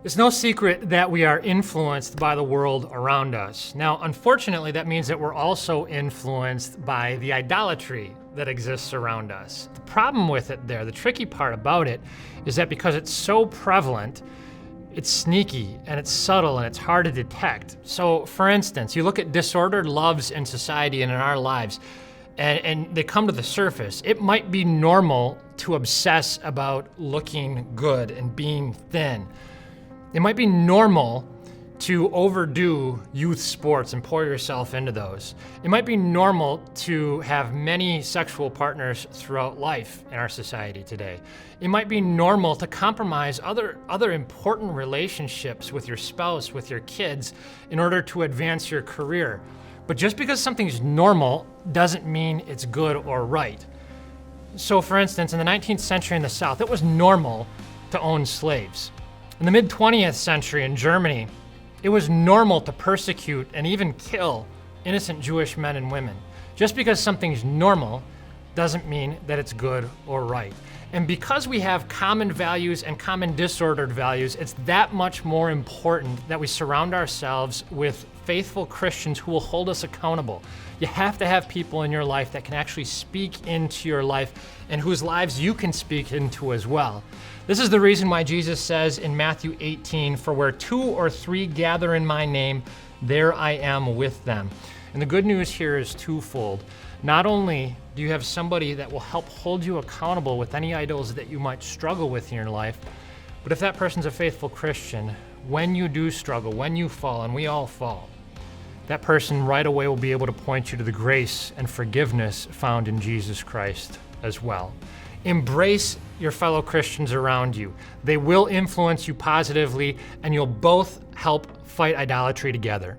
It's no secret that we are influenced by the world around us. Now, unfortunately, that means that we're also influenced by the idolatry that exists around us. The problem with it there, the tricky part about it, is that because it's so prevalent, it's sneaky and it's subtle and it's hard to detect. So, for instance, you look at disordered loves in society and in our lives, and they come to the surface. It might be normal to obsess about looking good and being thin. It might be normal to overdo youth sports and pour yourself into those. It might be normal to have many sexual partners throughout life in our society today. It might be normal to compromise other important relationships with your spouse, with your kids, in order to advance your career. But just because something's normal doesn't mean it's good or right. So for instance, in the 19th century in the South, it was normal to own slaves. In the mid-20th century in Germany, it was normal to persecute and even kill innocent Jewish men and women. Just because something's normal doesn't mean that it's good or right. And because we have common values and common disordered values, it's that much more important that we surround ourselves with faithful Christians who will hold us accountable. You have to have people in your life that can actually speak into your life and whose lives you can speak into as well. This is the reason why Jesus says in Matthew 18, "For where 2 or 3 gather in my name, there I am with them." And the good news here is twofold. Not only do you have somebody that will help hold you accountable with any idols that you might struggle with in your life, but if that person's a faithful Christian, when you do struggle, when you fall, and we all fall, that person right away will be able to point you to the grace and forgiveness found in Jesus Christ as well. Embrace your fellow Christians around you. They will influence you positively, and you'll both help fight idolatry together.